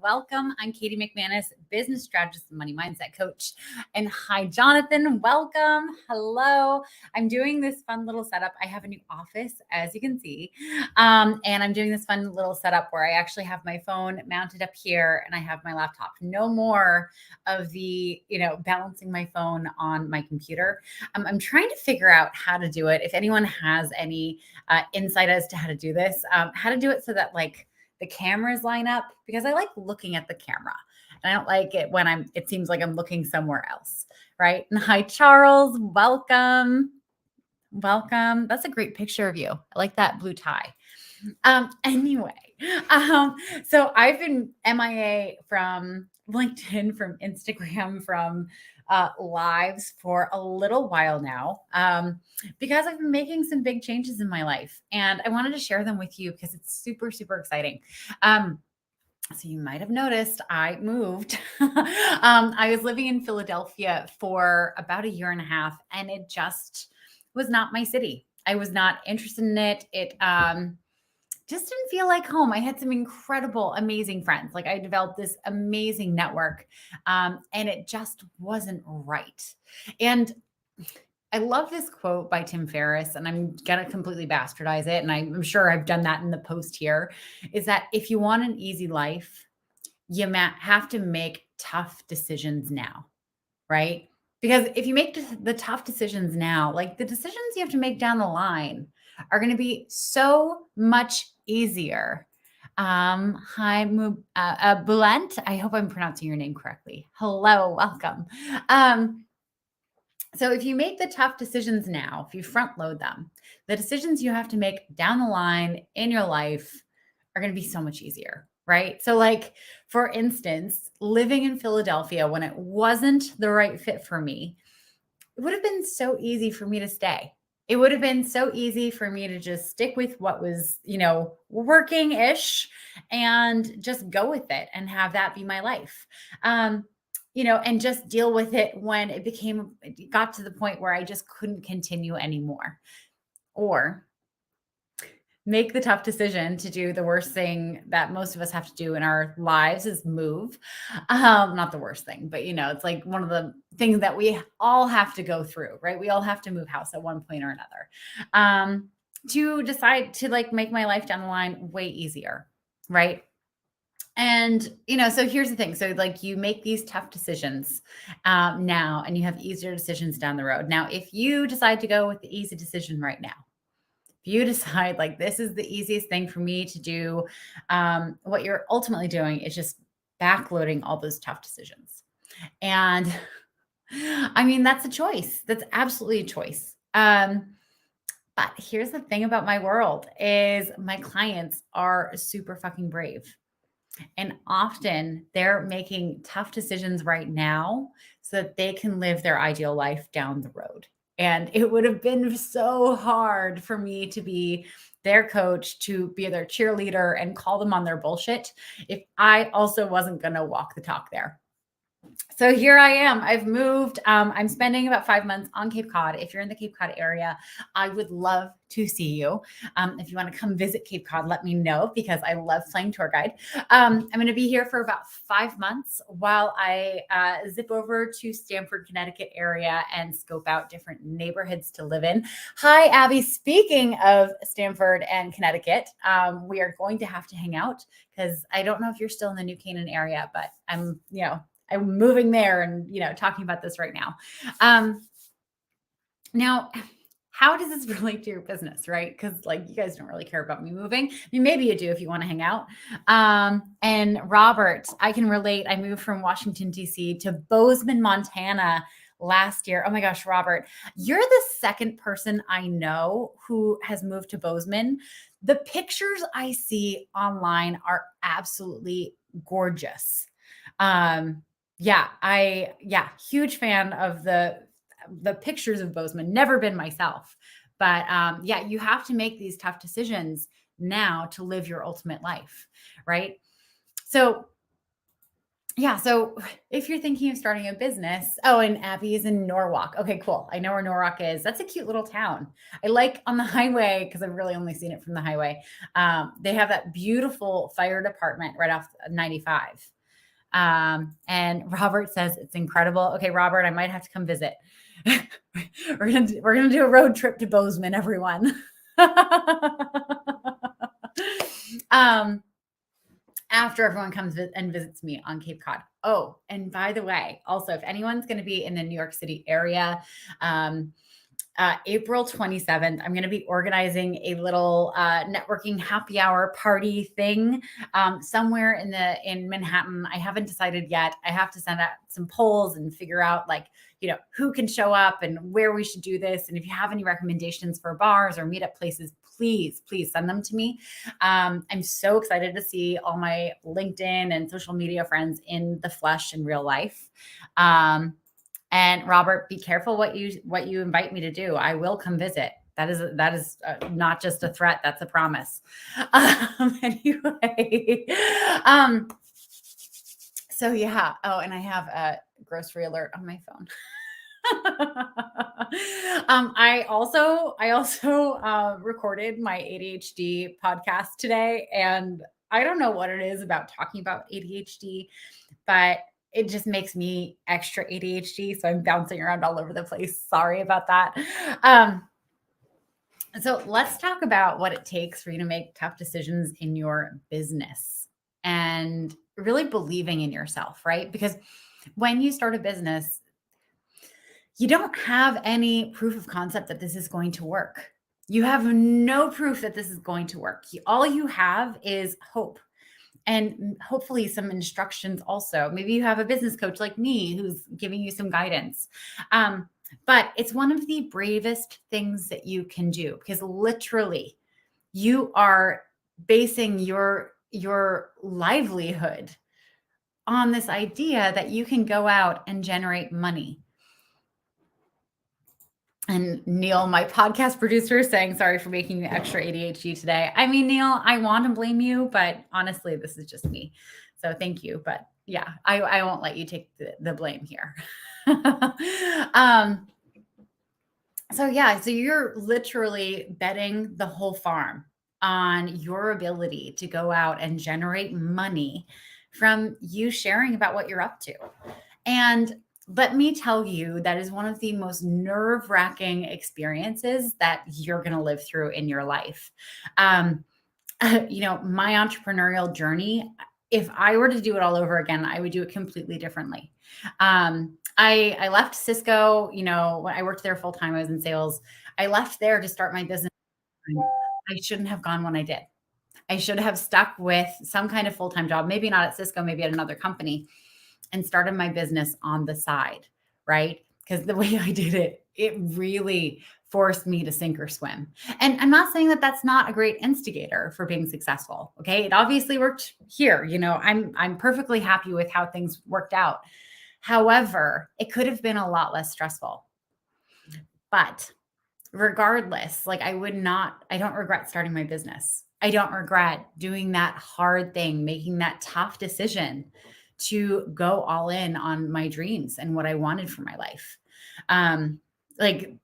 welcome. I'm Katie McManus, business strategist and money mindset coach. And hi, Jonathan, welcome. Hello. I'm doing this fun little setup. I have a new office, as you can see. And I'm doing this fun little setup where I actually have my phone mounted up here and I have my laptop. No more of the, balancing my phone on my computer. I'm trying to figure out how to do it. If anyone has any insight as to how to do this, how to do it so that the cameras line up, because I like looking at the camera and I don't like it when it seems like I'm looking somewhere else. Right. And hi, Charles. Welcome. Welcome. That's a great picture of you. I like that blue tie. Anyway, so I've been MIA from LinkedIn, from Instagram, from lives for a little while now, because I've been making some big changes in my life, and I wanted to share them with you because it's super, super exciting. So you might have noticed I moved. I was living in Philadelphia for about a year and a half, and it just was not my city. I was not interested in it. It just didn't feel like home. I had some incredible, amazing friends. Like, I developed this amazing network, and it just wasn't right. And I love this quote by Tim Ferriss, and I'm going to completely bastardize it. And I'm sure I've done that in the post here, is that if you want an easy life, you have to make tough decisions now, right? Because if you make the tough decisions now, like the decisions you have to make down the line are going to be so much easier. Hi, Bulent. I hope I'm pronouncing your name correctly. Hello, welcome. So if you make the tough decisions now, if you front load them, the decisions you have to make down the line in your life are going to be so much easier, right? So for instance, living in Philadelphia when it wasn't the right fit for me, it would have been so easy for me to stay. It would have been so easy for me to just stick with what was, working-ish and just go with it and have that be my life. And just deal with it when it got to the point where I just couldn't continue anymore. Or make the tough decision to do the worst thing that most of us have to do in our lives, is move. Not the worst thing, but it's like one of the things that we all have to go through, right? We all have to move house at one point or another, to decide to make my life down the line way easier, right? And, so here's the thing. So you make these tough decisions now, and you have easier decisions down the road. Now, if you decide to go with the easy decision right now, if you decide this is the easiest thing for me to do, what you're ultimately doing is just backloading all those tough decisions. And I mean, that's a choice. That's absolutely a choice. But here's the thing about my world is my clients are super fucking brave. And often they're making tough decisions right now so that they can live their ideal life down the road. And it would have been so hard for me to be their coach, to be their cheerleader and call them on their bullshit if I also wasn't going to walk the talk there. So here I am. I've moved. I'm spending about 5 months on Cape Cod. If you're in the Cape Cod area, I would love to see you. If you want to come visit Cape Cod, let me know, because I love playing tour guide. I'm going to be here for about 5 months while I zip over to Stamford, Connecticut area and scope out different neighborhoods to live in. Hi, Abby. Speaking of Stamford and Connecticut, we are going to have to hang out, because I don't know if you're still in the New Canaan area, but I'm moving there and, talking about this right now. Now, how does this relate to your business, right? Because you guys don't really care about me moving. I mean, maybe you do if you want to hang out. And Robert, I can relate. I moved from Washington, D.C. to Bozeman, Montana last year. Oh my gosh, Robert, you're the second person I know who has moved to Bozeman. The pictures I see online are absolutely gorgeous. Huge fan of the pictures of Bozeman. Never been myself, but you have to make these tough decisions now to live your ultimate life, right? So if you're thinking of starting a business, and Abby is in Norwalk. Okay, cool. I know where Norwalk is. That's a cute little town. I like on the highway, because I've really only seen it from the highway. They have that beautiful fire department right off 95. And Robert says it's incredible. Okay, Robert, I might have to come visit. We're gonna do a road trip to Bozeman, everyone. um, After everyone comes and visits me on Cape Cod. Oh, and by the way, also, if anyone's going to be in the New York City area, um, April 27th, I'm going to be organizing a little networking happy hour party thing somewhere in Manhattan. I haven't decided yet. I have to send out some polls and figure out who can show up and where we should do this. And if you have any recommendations for bars or meetup places, please send them to me. I'm so excited to see all my LinkedIn and social media friends in the flesh in real life. And Robert, be careful what you invite me to do. I will come visit. That is not just a threat. That's a promise. Anyway, so yeah. Oh, and I have a grocery alert on my phone. I also recorded my ADHD podcast today, and I don't know what it is about talking about ADHD, but it just makes me extra ADHD. So I'm bouncing around all over the place. Sorry about that. So let's talk about what it takes for you to make tough decisions in your business and really believing in yourself, right? Because when you start a business, you don't have any proof of concept that this is going to work. You have no proof that this is going to work. All you have is hope and hopefully some instructions also. Maybe you have a business coach like me who's giving you some guidance. But it's one of the bravest things that you can do, because literally you are basing your livelihood on this idea that you can go out and generate money. And Neil, my podcast producer, is saying, sorry for making you extra ADHD today. I mean, Neil, I want to blame you, but honestly, this is just me. So thank you. But yeah, I won't let you take the blame here. So you're literally betting the whole farm on your ability to go out and generate money from you sharing about what you're up to. And let me tell you, that is one of the most nerve-wracking experiences that you're going to live through in your life. My entrepreneurial journey, if I were to do it all over again, I would do it completely differently. I left Cisco, when I worked there full time, I was in sales. I left there to start my business. I shouldn't have gone when I did. I should have stuck with some kind of full-time job, maybe not at Cisco, maybe at another company, and started my business on the side, right? Because the way I did it, it really forced me to sink or swim. And I'm not saying that that's not a great instigator for being successful. Okay. It obviously worked here. I'm perfectly happy with how things worked out. However, it could have been a lot less stressful. But regardless, I don't regret starting my business. I don't regret doing that hard thing, making that tough decision to go all in on my dreams and what I wanted for my life.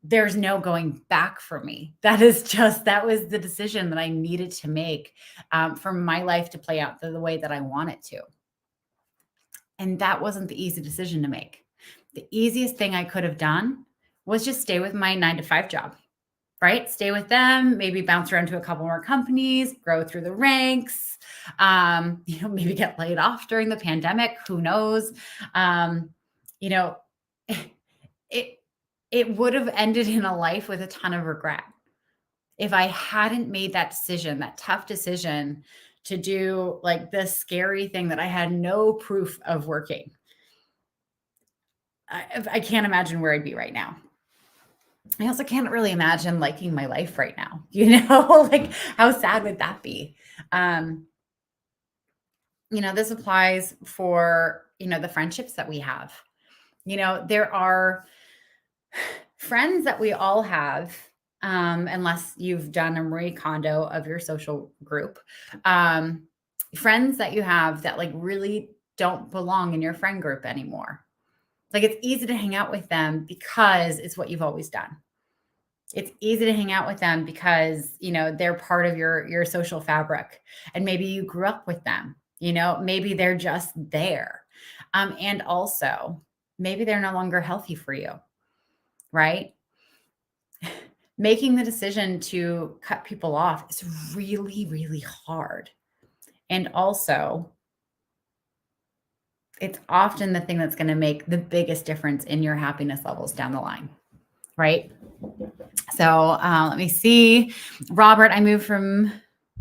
There's no going back for me. That was the decision that I needed to make for my life to play out the way that I want it to. And that wasn't the easy decision to make. The easiest thing I could have done was just stay with my 9-to-5 job, right? Stay with them, maybe bounce around to a couple more companies, grow through the ranks, maybe get laid off during the pandemic. Who knows? It would have ended in a life with a ton of regret if I hadn't made that decision, that tough decision to do this scary thing that I had no proof of working. I can't imagine where I'd be right now. I also can't really imagine liking my life right now. How sad would that be? This applies for, the friendships that we have. There are friends that we all have, unless you've done a Marie Kondo of your social group, friends that you have that really don't belong in your friend group anymore. It's easy to hang out with them because it's what you've always done. It's easy to hang out with them because, they're part of your social fabric, and maybe you grew up with them, maybe they're just there. And also, maybe they're no longer healthy for you, right? Making the decision to cut people off is really, really hard. And also, it's often the thing that's going to make the biggest difference in your happiness levels down the line, right? So let me see. Robert, I moved from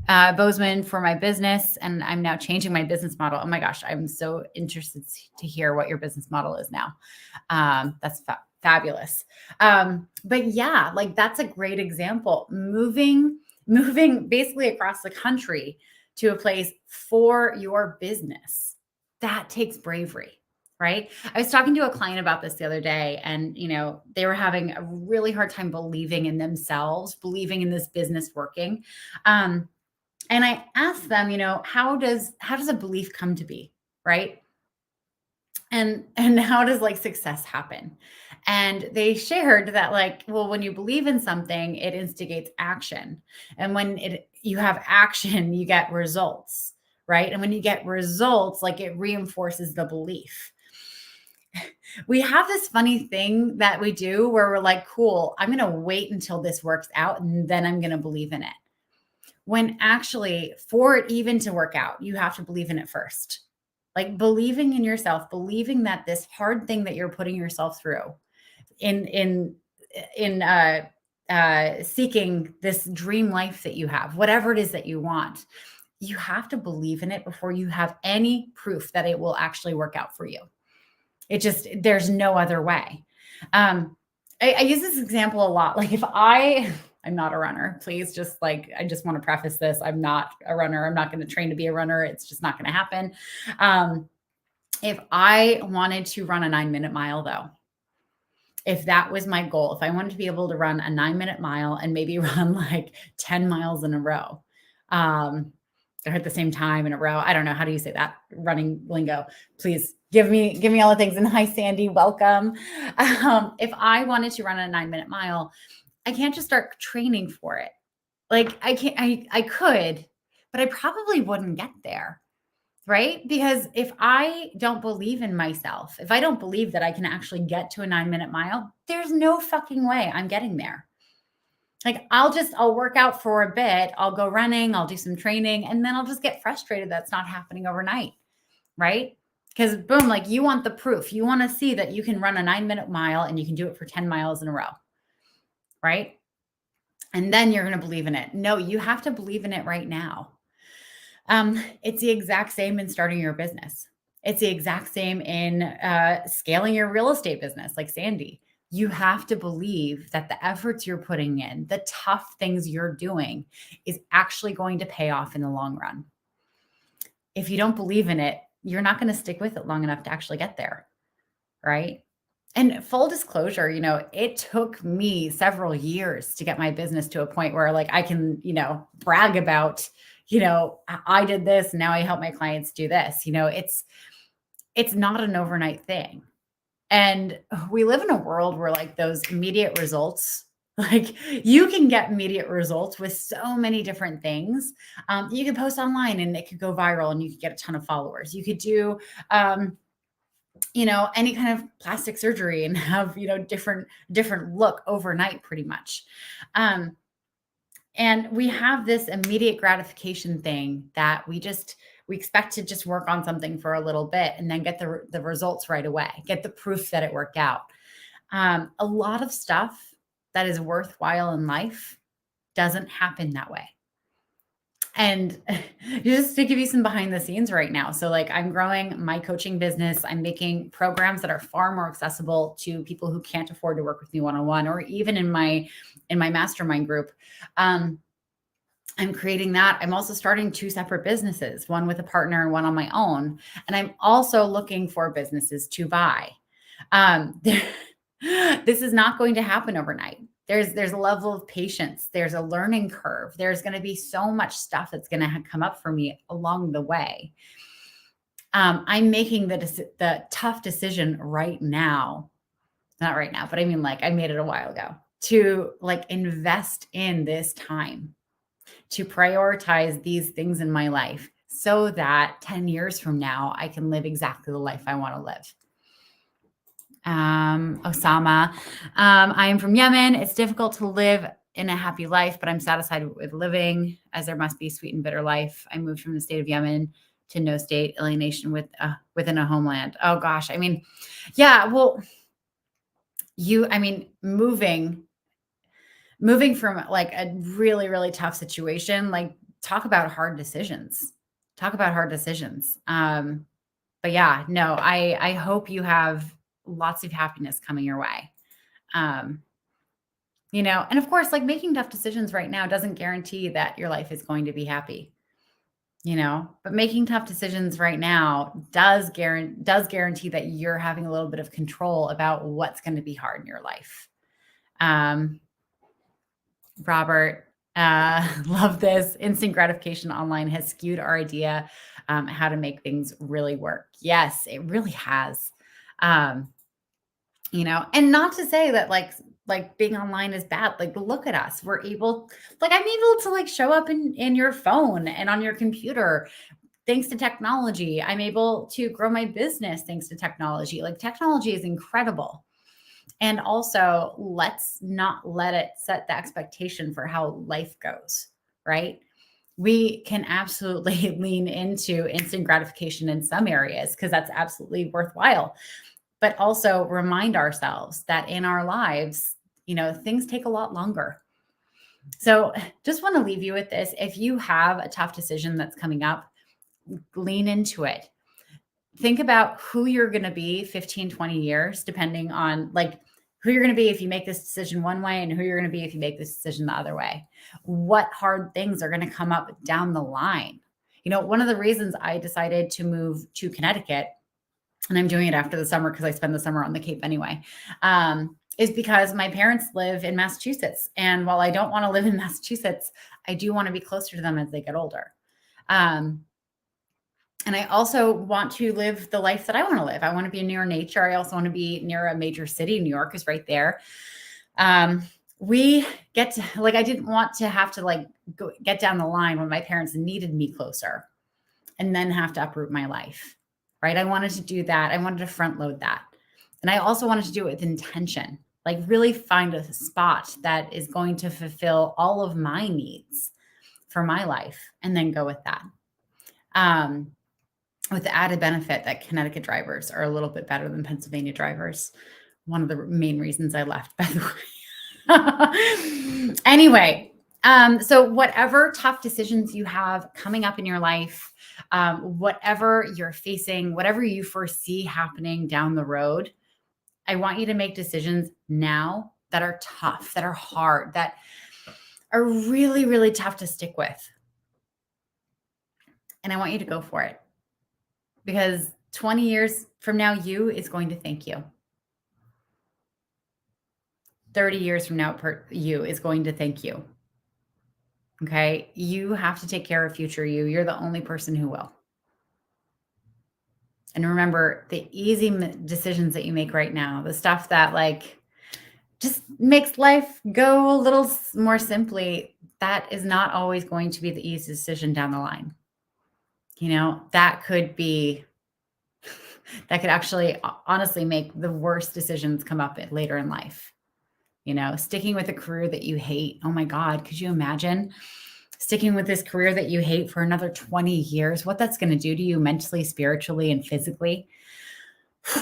Bozeman for my business, and I'm now changing my business model. Oh my gosh, I'm so interested to hear what your business model is now. That's fabulous. But yeah, like that's a great example. Moving basically across the country to a place for your business. That takes bravery, right? I was talking to a client about this the other day, and they were having a really hard time believing in themselves, believing in this business working. And I asked them, how does a belief come to be, right? And how does like success happen? And they shared that like, well, when you believe in something, it instigates action. And when you have action, you get results, right? And when you get results, like it reinforces the belief. We have this funny thing that we do where we're like, cool, I'm going to wait until this works out and then I'm going to believe in it. When actually, for it even to work out, you have to believe in it first. Like believing in yourself, believing that this hard thing that you're putting yourself through in seeking this dream life that you have, whatever it is that you want, you have to believe in it before you have any proof that it will actually work out for you. There's no other way. I use this example a lot. Like if I'm not a runner, please just like, I just want to preface this. I'm not a runner. I'm not going to train to be a runner. It's just not going to happen. If I wanted to run a 9-minute mile though, if that was my goal, if I wanted to be able to run a 9-minute mile and maybe run like 10 miles in a row, or at the same time in a row. I don't know. How do you say that? Running lingo. Please give me all the things. And hi, Sandy, welcome. If I wanted to run a 9-minute mile, I can't just start training for it. Like I could, but I probably wouldn't get there. Right? Because if I don't believe in myself, if I don't believe that I can actually get to a 9-minute mile, there's no fucking way I'm getting there. Like I'll work out for a bit, I'll go running, I'll do some training, and then I'll just get frustrated that's not happening overnight, right? Because boom, like you want the proof. You want to see that you can run a 9-minute mile and you can do it for 10 miles in a row, right? And then you're going to believe in it. No, you have to believe in it right now. It's the exact same in starting your business. It's the exact same in scaling your real estate business, like Sandy. You have to believe that the efforts you're putting in, the tough things you're doing is actually going to pay off in the long run. If you don't believe in it, you're not going to stick with it long enough to actually get there, right? And full disclosure, it took me several years to get my business to a point where like I can, brag about, I did this, now I help my clients do this. It's not an overnight thing. And we live in a world where like those immediate results, like you can get immediate results with so many different things. You can post online and it could go viral and you could get a ton of followers. You could do, any kind of plastic surgery and have, different look overnight pretty much. And we have this immediate gratification thing that we expect to just work on something for a little bit and then get the results right away, get the proof that it worked out. A lot of stuff that is worthwhile in life doesn't happen that way. And just to give you some behind the scenes right now. So like I'm growing my coaching business. I'm making programs that are far more accessible to people who can't afford to work with me one-on-one or even in my mastermind group. I'm creating that. I'm also starting 2 separate businesses, one with a partner and one on my own. And I'm also looking for businesses to buy. This is not going to happen overnight. There's a level of patience. There's a learning curve. There's going to be so much stuff that's going to come up for me along the way. I'm making the tough decision right now, not right now, but I mean, like I made it a while ago to like invest in this time, to prioritize these things in my life so that 10 years from now, I can live exactly the life I want to live. Osama, I am from Yemen. It's difficult to live in a happy life, but I'm satisfied with living, as there must be sweet and bitter life. I moved from the state of Yemen to no state alienation within a homeland. Oh gosh. I mean, yeah, well, moving from like a really, really tough situation, like talk about hard decisions. Talk about hard decisions. But yeah, no, I hope you have lots of happiness coming your way. Um, and of course, like making tough decisions right now doesn't guarantee that your life is going to be happy, but making tough decisions right now does guarantee that you're having a little bit of control about what's going to be hard in your life. Um, Robert, love this. Instant gratification online has skewed our idea how to make things really work. Yes, it really has. Um, and not to say that like being online is bad. Like look at us. I'm able to like show up in your phone and on your computer thanks to technology. I'm able to grow my business thanks to technology. Like technology is incredible. And also, let's not let it set the expectation for how life goes, right? We can absolutely lean into instant gratification in some areas because that's absolutely worthwhile. But also remind ourselves that in our lives, things take a lot longer. So just want to leave you with this. If you have a tough decision that's coming up, lean into it. Think about who you're going to be 15, 20 years, depending on like who you're going to be if you make this decision one way and who you're going to be if you make this decision the other way. What hard things are going to come up down the line? One of the reasons I decided to move to Connecticut, and I'm doing it after the summer because I spend the summer on the Cape anyway, is because my parents live in Massachusetts. And while I don't want to live in Massachusetts, I do want to be closer to them as they get older. And I also want to live the life that I want to live. I want to be near nature. I also want to be near a major city. New York is right there. We get to I didn't want to have to get down the line when my parents needed me closer and then have to uproot my life, right? I wanted to do that. I wanted to front load that. And I also wanted to do it with intention, like really find a spot that is going to fulfill all of my needs for my life and then go with that. With the added benefit that Connecticut drivers are a little bit better than Pennsylvania drivers. One of the main reasons I left, by the way. Anyway, so whatever tough decisions you have coming up in your life, whatever you're facing, whatever you foresee happening down the road, I want you to make decisions now that are tough, that are hard, that are really, really tough to stick with. And I want you to go for it. Because 20 years from now, you is going to thank you. 30 years from now, you is going to thank you. Okay. You have to take care of future you. You're the only person who will. And remember the easy decisions that you make right now, the stuff that just makes life go a little more simply, that is not always going to be the easiest decision down the line. That could actually honestly make the worst decisions come up later in life. Sticking with a career that you hate. Oh my God, could you imagine sticking with this career that you hate for another 20 years? What that's going to do to you mentally, spiritually, and physically?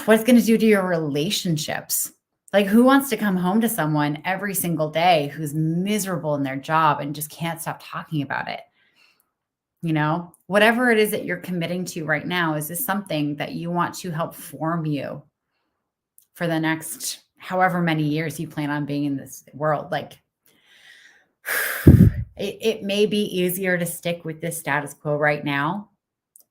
What it's going to do to your relationships? Like, who wants to come home to someone every single day who's miserable in their job and just can't stop talking about it? Whatever it is that you're committing to right now, is this something that you want to help form you for the next however many years you plan on being in this world? It may be easier to stick with this status quo right now,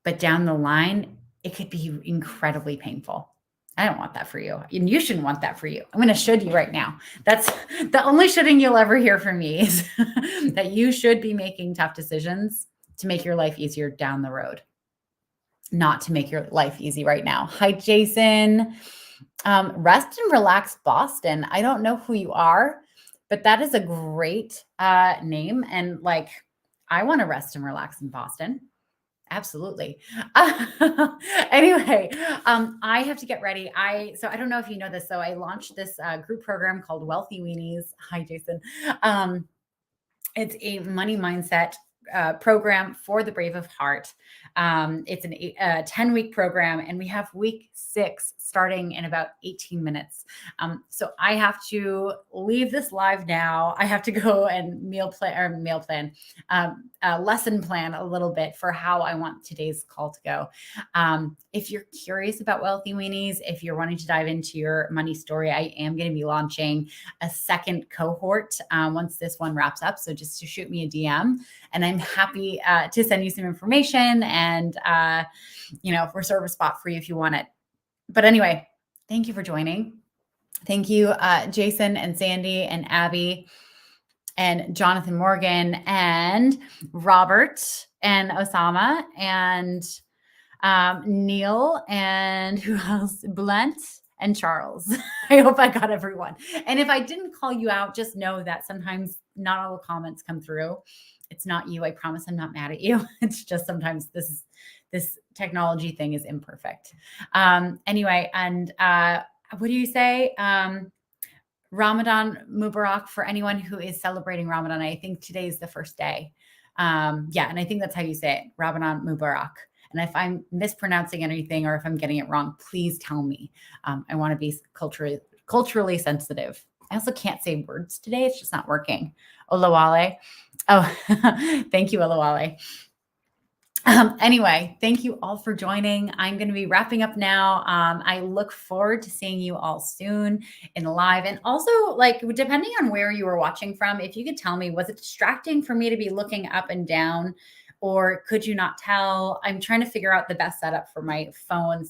but down the line, it could be incredibly painful. I don't want that for you. And you shouldn't want that for you. I'm going to should you right now. That's the only shoulding you'll ever hear from me is that you should be making tough decisions to make your life easier down the road, not to make your life easy right now. Hi, Jason. Rest and Relax Boston. I don't know who you are, but that is a great name. And I want to rest and relax in Boston. Absolutely. Anyway, I have to get ready. So I don't know if you know this. So I launched this group program called Wealthy Weenies. Hi, Jason. Um, it's a money mindset program for the brave of heart. It's a 10-week program, and we have week 6 starting in about 18 minutes. So I have to leave this live now. I have to go and lesson plan a little bit for how I want today's call to go. If you're curious about Wealthy Weenies, if you're wanting to dive into your money story, I am going to be launching a second cohort once this one wraps up. So just to shoot me a DM, and I'm happy to send you some information and reserve a spot for you if you want it. But anyway, thank you for joining. Thank you, Jason and Sandy and Abby and Jonathan Morgan and Robert and Osama and Neil and who else? Blunt and Charles. I hope I got everyone. And if I didn't call you out, just know that sometimes not all the comments come through. It's not you. I promise I'm not mad at you. It's just sometimes this technology thing is imperfect. Anyway, and what do you say? Ramadan Mubarak for anyone who is celebrating Ramadan. I think today is the first day. And I think that's how you say it, Ramadan Mubarak. And if I'm mispronouncing anything or if I'm getting it wrong, please tell me. I want to be culturally sensitive. I also can't say words today. It's just not working. Olawale. Oh, thank you, Olawale. Anyway, thank you all for joining. I'm going to be wrapping up now. I look forward to seeing you all soon in live. And also, depending on where you were watching from, if you could tell me, was it distracting for me to be looking up and down? Or could you not tell? I'm trying to figure out the best setup for my phone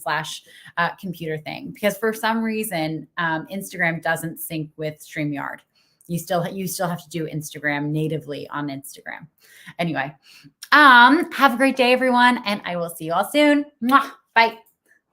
/ computer thing, because for some reason, Instagram doesn't sync with StreamYard. You still have to do Instagram natively on Instagram. Anyway, have a great day, everyone, and I will see you all soon. Mwah! Bye.